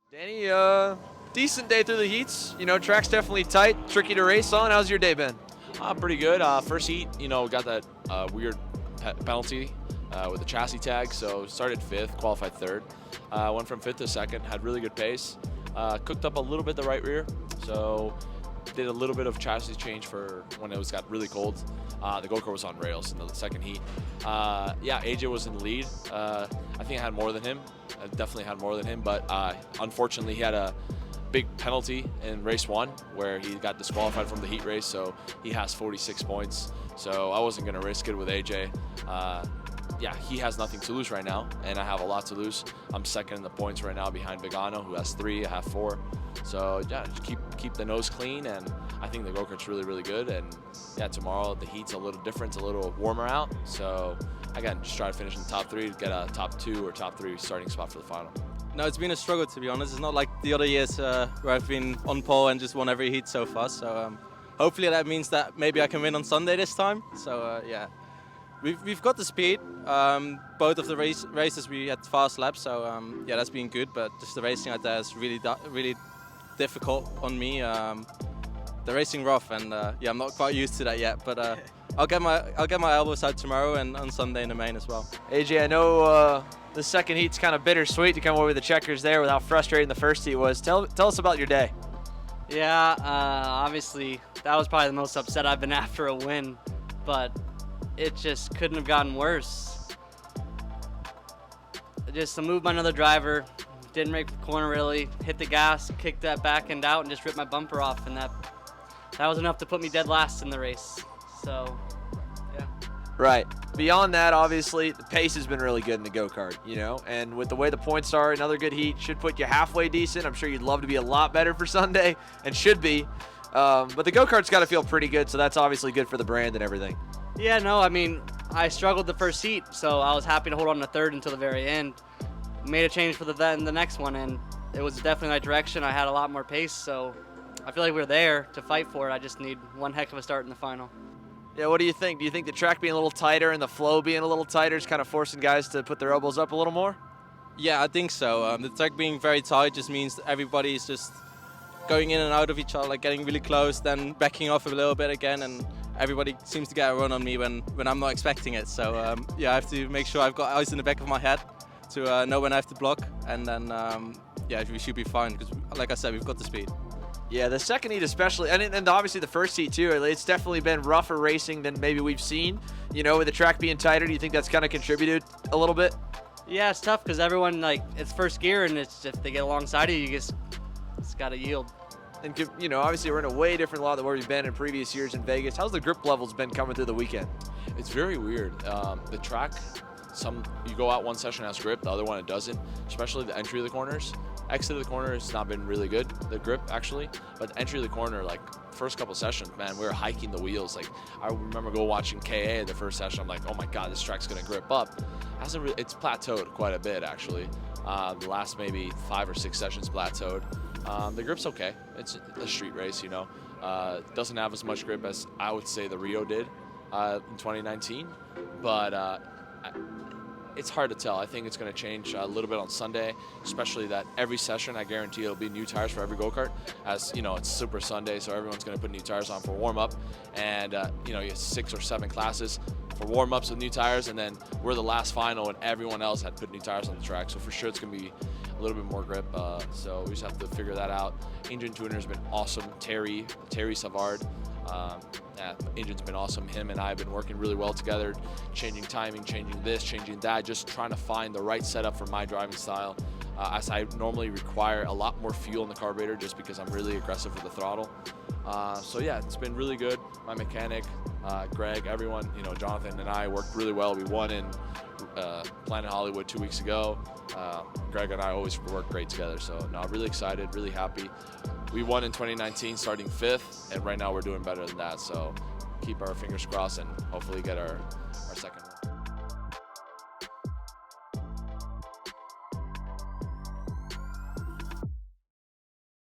Danny, decent day through the heats. You know, track's definitely tight, tricky to race on. How's your day been? Pretty good. First heat, got that weird penalty with the chassis tag, so started 5th, qualified 3rd. Went from 5th to 2nd, had really good pace. Cooked up a little bit the right rear, so did a little bit of chassis change for when it got really cold. The go-kart was on rails in the second heat. Yeah, AJ was in the lead. I think I had more than him. I definitely had more than him, but unfortunately he had a big penalty in race 1 where he got disqualified from the heat race, so he has 46 points. So I wasn't going to risk it with AJ. Yeah, he has nothing to lose right now, and I have a lot to lose. I'm 2nd in the points right now behind Vigano, who has 3, I have 4. So yeah, just keep the nose clean, and I think the go-kart's really, really good. And yeah, tomorrow the heat's a little different, it's a little warmer out. So again, just try to finish in the top 3 to get a top 2 or top 3 starting spot for the final. No, it's been a struggle, to be honest. It's not like the other years where I've been on pole and just won every heat so far. So hopefully that means that maybe I can win on Sunday this time. So yeah, we've got the speed. Both of the races we had fast laps, so yeah, that's been good. But just the racing out there is really difficult on me. The racing rough, and yeah, I'm not quite used to that yet. But I'll get my elbows out tomorrow and on Sunday in the main as well. AJ, I know the second heat's kind of bittersweet to come over the checkers there with how frustrating the first heat was. Tell us about your day. Yeah, obviously that was probably the most upset I've been after a win, but it just couldn't have gotten worse. Just to move my another driver, didn't make the corner really, hit the gas, kicked that back end out, and just ripped my bumper off, and that was enough to put me dead last in the race. So, yeah. Right. Beyond that, obviously, the pace has been really good in the go-kart, you know, and with the way the points are, another good heat should put you halfway decent. I'm sure you'd love to be a lot better for Sunday, and should be. But the go-kart's got to feel pretty good, so that's obviously good for the brand and everything. Yeah, no, I mean, I struggled the first heat, so I was happy to hold on to 3rd until the very end. Made a change for the next one, and it was definitely the right direction. I had a lot more pace, so I feel like we're there to fight for it. I just need one heck of a start in the final. Yeah, what do you think? Do you think the track being a little tighter and the flow being a little tighter is kind of forcing guys to put their elbows up a little more? Yeah, I think so. The track being very tight just means that everybody is just going in and out of each other, like getting really close, then backing off a little bit again, and everybody seems to get a run on me when I'm not expecting it. So yeah, I have to make sure I've got eyes in the back of my head to know when I have to block, and then yeah, we should be fine because, like I said, we've got the speed. Yeah, the second heat especially, and obviously the first heat too, it's definitely been rougher racing than maybe we've seen. You know, with the track being tighter, do you think that's kind of contributed a little bit? Yeah, it's tough because everyone, like, it's first gear, and it's if they get alongside you, it's got to yield. And, you know, obviously we're in a way different lot than where we've been in previous years in Vegas. How's the grip levels been coming through the weekend? It's very weird. The track, you go out one session has grip, the other one it doesn't, especially the entry of the corners. Exit of the corner has not been really good, the grip actually, but the entry of the corner, like first couple sessions, man, we were hiking the wheels. Like I remember watching KA the first session, I'm like, oh my God, this track's gonna grip up. It's plateaued quite a bit actually. The last maybe 5 or 6 sessions plateaued. The grip's okay. It's a street race, you know. Doesn't have as much grip as I would say the Rio did in 2019, but it's hard to tell. I think it's going to change a little bit on Sunday, especially that every session, I guarantee it'll be new tires for every go-kart. As you know, it's Super Sunday, so everyone's going to put new tires on for warm-up, and you know, you have 6 or 7 classes for warm-ups with new tires, and then we're the last final, and everyone else had put new tires on the track. So for sure, it's going to be a little bit more grip. So we just have to figure that out. Engine tuner's been awesome. Terry Savard. Yeah, engine's been awesome. Him and I have been working really well together, changing timing, changing this, changing that, just trying to find the right setup for my driving style. As I normally require a lot more fuel in the carburetor just because I'm really aggressive with the throttle. So yeah, it's been really good. My mechanic, Greg, everyone, you know, Jonathan and I worked really well. We won in Planet Hollywood 2 weeks ago. Greg and I always work great together. So no, I'm really excited, really happy. We won in 2019 starting 5th, and right now we're doing better than that. So keep our fingers crossed and hopefully get our second one.